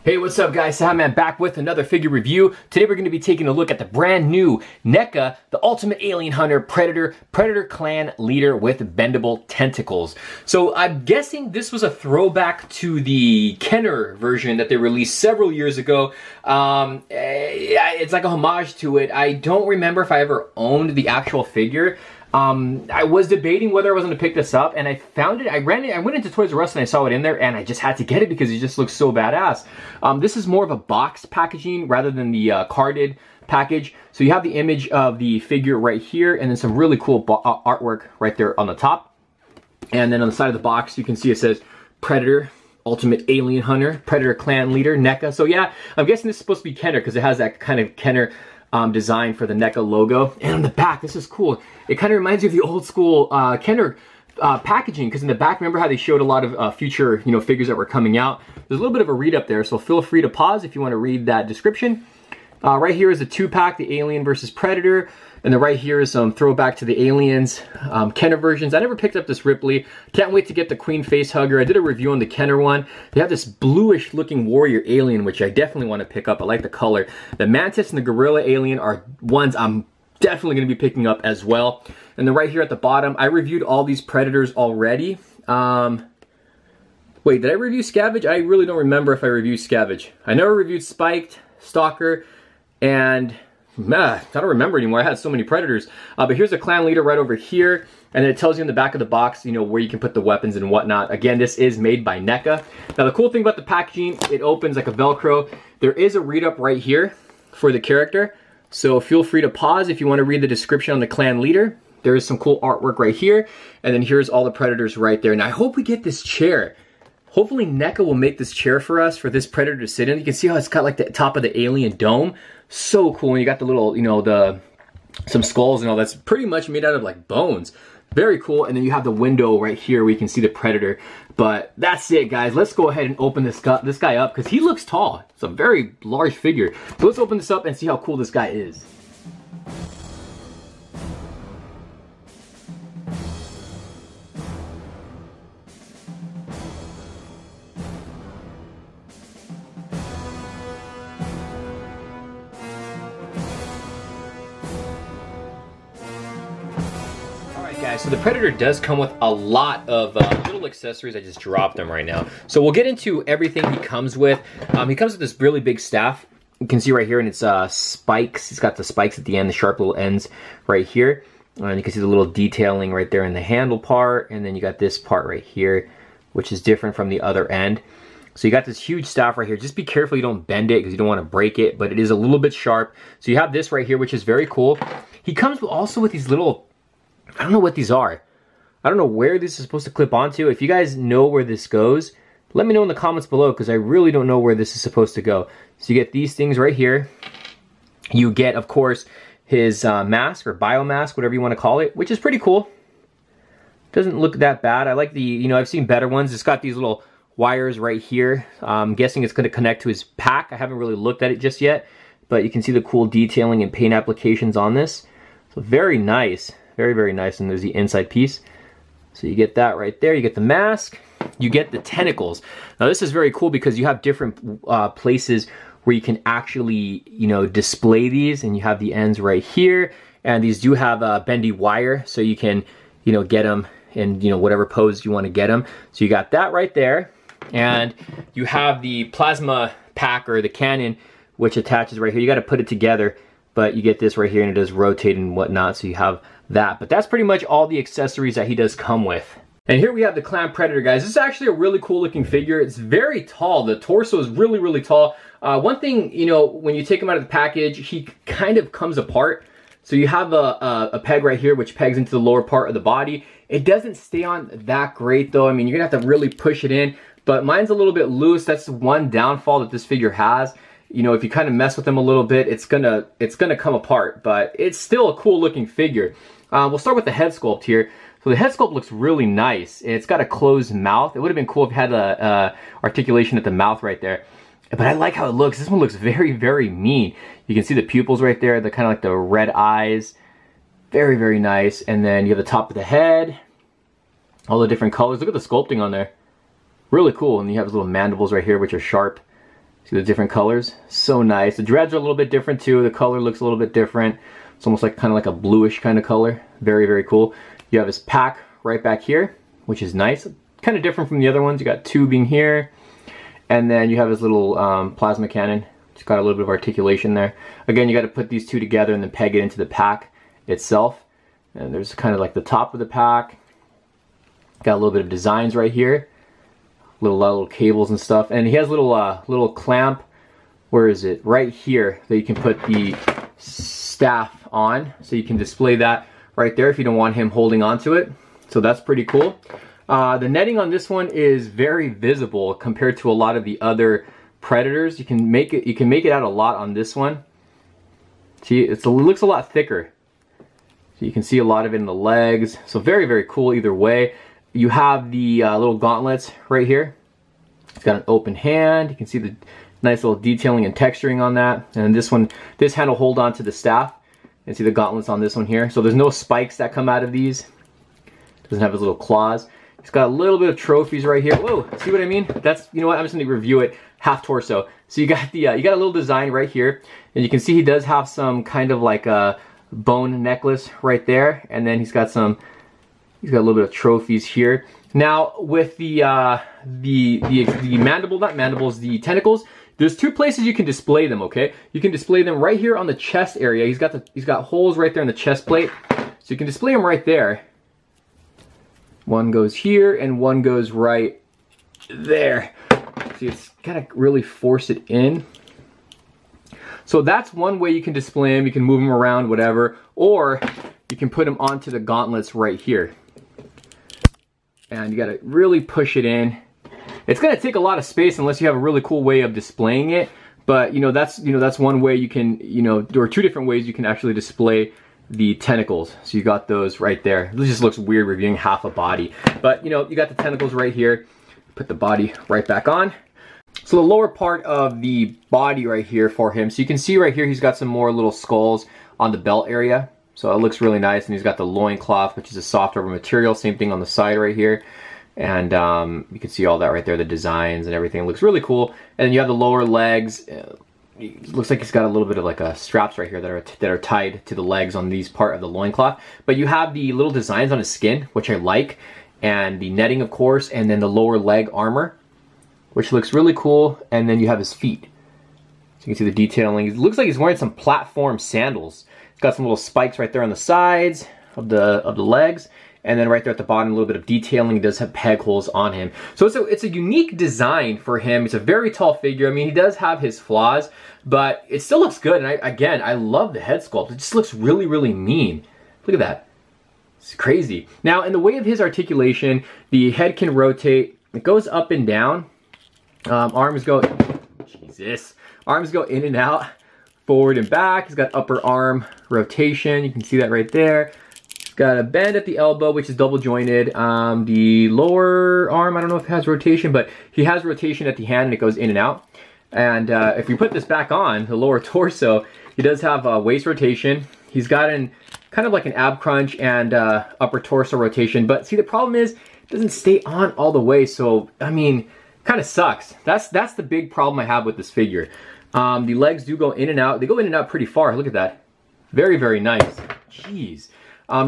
Hey, what's up guys, cejaman back with another figure review. Today we're going to be taking a look at the brand new Neca, the Ultimate Alien Hunter Predator Clan Leader with bendable tentacles. So I'm guessing this was a throwback to the Kenner version that they released several years ago. It's like a homage to it. I don't remember if I ever owned the actual figure. I was debating whether I was going to pick this up, and I found it. I went into Toys R Us and I saw it in there, and I just had to get it because it just looks so badass. This is more of a boxed packaging rather than the carded package. So you have the image of the figure right here, and then some really cool artwork right there on the top. And then on the side of the box, you can see it says Predator, Ultimate Alien Hunter, Predator Clan Leader, Neca. So yeah, I'm guessing this is supposed to be Kenner because it has that kind of Kenner design for the Neca logo. And on the back, this is cool. It kind of reminds you of the old school Kenner packaging, because in the back, remember how they showed a lot of future figures that were coming out? There's a little bit of a read up there, so feel free to pause if you want to read that description. Right here is a 2-pack, the Alien versus Predator. And then right here is some throwback to the Aliens Kenner versions. I never picked up this Ripley. Can't wait to get the Queen Facehugger. I did a review on the Kenner one. They have this bluish looking warrior alien, which I definitely want to pick up. I like the color. The Mantis and the Gorilla Alien are ones I'm definitely going to be picking up as well. And then right here at the bottom, I reviewed all these Predators already. Wait, did I review Scavenge? I really don't remember if I reviewed Scavenge. I never reviewed Spiked, Stalker, and I don't remember anymore. I had so many Predators. But here's a clan leader right over here. And then it tells you in the back of the box, where you can put the weapons and whatnot. Again, this is made by Neca. Now, the cool thing about the packaging, it opens like a Velcro. There is a read-up right here for the character. So feel free to pause if you want to read the description on the clan leader. There is some cool artwork right here. And then here's all the Predators right there. And I hope we get this chair. Hopefully Neca will make this chair for us, for this Predator to sit in. You can see how it's got like the top of the alien dome. So cool. And you got the little, some skulls and all that's pretty much made out of like bones. Very cool. And then you have the window right here where you can see the Predator. But that's it, guys. Let's go ahead and open this guy up because he looks tall. It's a very large figure. So let's open this up and see how cool this guy is. Guys, so the Predator does come with a lot of little accessories. I just dropped them right now. So we'll get into everything he comes with. He comes with this really big staff. You can see right here, and it's spikes. He's got the spikes at the end, the sharp little ends right here. And you can see the little detailing right there in the handle part. And then you got this part right here, which is different from the other end. So you got this huge staff right here. Just be careful you don't bend it because you don't want to break it, but it is a little bit sharp. So you have this right here, which is very cool. He comes also with these little, I don't know what these are. I don't know where this is supposed to clip onto. If you guys know where this goes, let me know in the comments below because I really don't know where this is supposed to go. So you get these things right here. You get, of course, his mask or biomask, whatever you want to call it, which is pretty cool. Doesn't look that bad. I like the, I've seen better ones. It's got these little wires right here. I'm guessing it's going to connect to his pack. I haven't really looked at it just yet, but you can see the cool detailing and paint applications on this. So very nice. Very, very nice. And there's the inside piece. So you get that right there. You get the mask. You get the tentacles. Now this is very cool because you have different places where you can actually, display these. And you have the ends right here. And these do have a bendy wire. So you can, get them in, whatever pose you want to get them. So you got that right there. And you have the plasma pack or the cannon, which attaches right here. You got to put it together. But you get this right here and it does rotate and whatnot. So you have that. But that's pretty much all the accessories that he does come with. And here we have the Clan Predator, guys. This is actually a really cool looking figure. It's very tall. The torso is really, really tall. One thing, when you take him out of the package, he kind of comes apart. So you have a peg right here, which pegs into the lower part of the body. It doesn't stay on that great though. I mean, you're gonna have to really push it in, but mine's a little bit loose. That's one downfall that this figure has. If you kind of mess with them a little bit, it's gonna come apart, but it's still a cool looking figure. We'll start with the head sculpt here. So the head sculpt looks really nice. It's got a closed mouth. It would have been cool if it had a articulation at the mouth right there. But I like how it looks. This one looks very, very mean. You can see the pupils right there. They're kind of like the red eyes. Very, very nice. And then you have the top of the head. All the different colors. Look at the sculpting on there. Really cool. And you have his little mandibles right here, which are sharp. See the different colors? So nice. The dreads are a little bit different too. The color looks a little bit different. It's almost like kind of like a bluish kind of color. Very, very cool. You have his pack right back here, which is nice. Kind of different from the other ones. You got tubing here. And then you have his little plasma cannon. It's got a little bit of articulation there. Again, you got to put these two together and then peg it into the pack itself. And there's kind of like the top of the pack. Got a little bit of designs right here. Little cables and stuff. And he has little clamp. Where is it? Right here that you can put the staff on. So you can display that right there if you don't want him holding onto it. So that's pretty cool. The netting on this one is very visible compared to a lot of the other Predators. You can make it out a lot on this one. See, it looks a lot thicker. So you can see a lot of it in the legs. So very, very cool either way. You have the little gauntlets right here. It's got an open hand. You can see the nice little detailing and texturing on that. And this hand will hold on to the staff. And see the gauntlets on this one here. So there's no spikes that come out of these. Doesn't have his little claws. He's got a little bit of trophies right here. Whoa, see what I mean? That's, you know what, I'm just gonna review it half torso. So you got the, you got a little design right here. And you can see he does have some kind of like a bone necklace right there. And then he's got a little bit of trophies here. Now with the mandible, not mandibles, the tentacles, there's two places you can display them, okay? You can display them right here on the chest area. He's got holes right there in the chest plate. So you can display them right there. One goes here and one goes right there. See, it's gotta really force it in. So that's one way you can display them. You can move them around, whatever. Or you can put them onto the gauntlets right here. And you gotta really push it in. It's gonna take a lot of space unless you have a really cool way of displaying it. But that's one way you can, there are two different ways you can actually display the tentacles. So you got those right there. This just looks weird reviewing half a body. But you got the tentacles right here. Put the body right back on. So the lower part of the body right here for him. So you can see right here he's got some more little skulls on the belt area. So it looks really nice. And he's got the loincloth, which is a soft rubber material. Same thing on the side right here. And you can see all that right there, the designs and everything. It looks really cool. And then you have the lower legs. It looks like he's got a little bit of like straps right here that are tied to the legs on these part of the loincloth. But you have the little designs on his skin, which I like. And the netting, of course. And then the lower leg armor, which looks really cool. And then you have his feet. So you can see the detailing. It looks like he's wearing some platform sandals. He's got some little spikes right there on the sides of the legs. And then right there at the bottom, a little bit of detailing. He does have peg holes on him. So it's a unique design for him. It's a very tall figure. I mean, he does have his flaws, but it still looks good. And I love the head sculpt. It just looks really, really mean. Look at that. It's crazy. Now, in the way of his articulation, the head can rotate. It goes up and down. Arms go in and out, forward and back. He's got upper arm rotation. You can see that right there. Got a bend at the elbow, which is double jointed. The lower arm, I don't know if it has rotation, but he has rotation at the hand and it goes in and out. And if you put this back on, the lower torso, he does have waist rotation. He's got kind of like an ab crunch and upper torso rotation. But see, the problem is, it doesn't stay on all the way. So, I mean, kind of sucks. That's the big problem I have with this figure. The legs do go in and out. They go in and out pretty far. Look at that. Very, very nice. Jeez.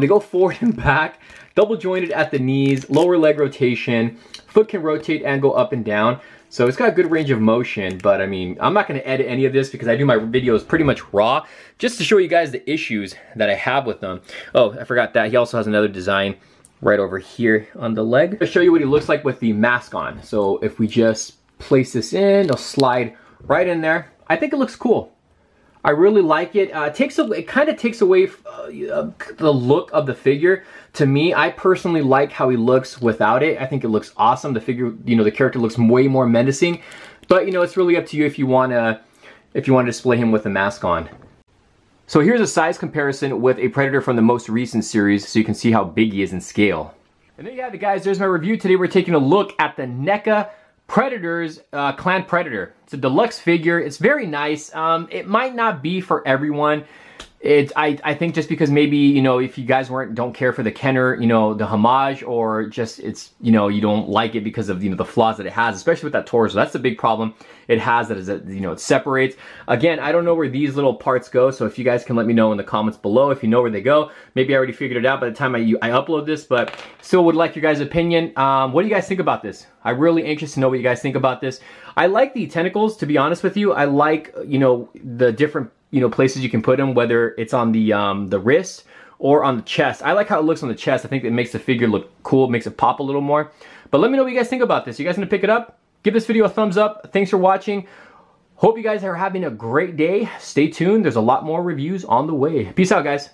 They go forward and back, double jointed at the knees, lower leg rotation, foot can rotate and go up and down. So it's got a good range of motion, but I mean, I'm not gonna edit any of this because I do my videos pretty much raw, just to show you guys the issues that I have with them. Oh, I forgot that. He also has another design right over here on the leg. I'll show you what he looks like with the mask on. So if we just place this in, it'll slide right in there. I think it looks cool. I really like it. It kind of takes away the look of the figure. To me, I personally like how he looks without it. I think it looks awesome. The figure, the character looks way more menacing. But it's really up to you if you want to display him with a mask on. So here's a size comparison with a Predator from the most recent series, so you can see how big he is in scale. And there you have it, guys. There's my review. Today we're taking a look at the Neca Predators Clan Predator. It's a deluxe figure. It's very nice. It might not be for everyone. I think just because maybe, you know, if you guys don't care for the Kenner, you know, the homage, or just it's, you know, you don't like it because of, you know, the flaws that it has, especially with that torso. That's the big problem it has, that is that, you know, it separates. Again, I don't know where these little parts go, so if you guys can let me know in the comments below if you know where they go. Maybe I already figured it out by the time I upload this, but still would like your guys' opinion. What do you guys think about this? I'm really anxious to know what you guys think about this. I like the tentacles, to be honest with you. I like, you know, the different, you know, places you can put them, whether it's on the wrist or on the chest. I like how it looks on the chest. I think it makes the figure look cool, makes it pop a little more. But let me know what you guys think about this. You guys gonna pick it up? Give this video a thumbs up. Thanks for watching. Hope you guys are having a great day. Stay tuned. There's a lot more reviews on the way. Peace out, guys.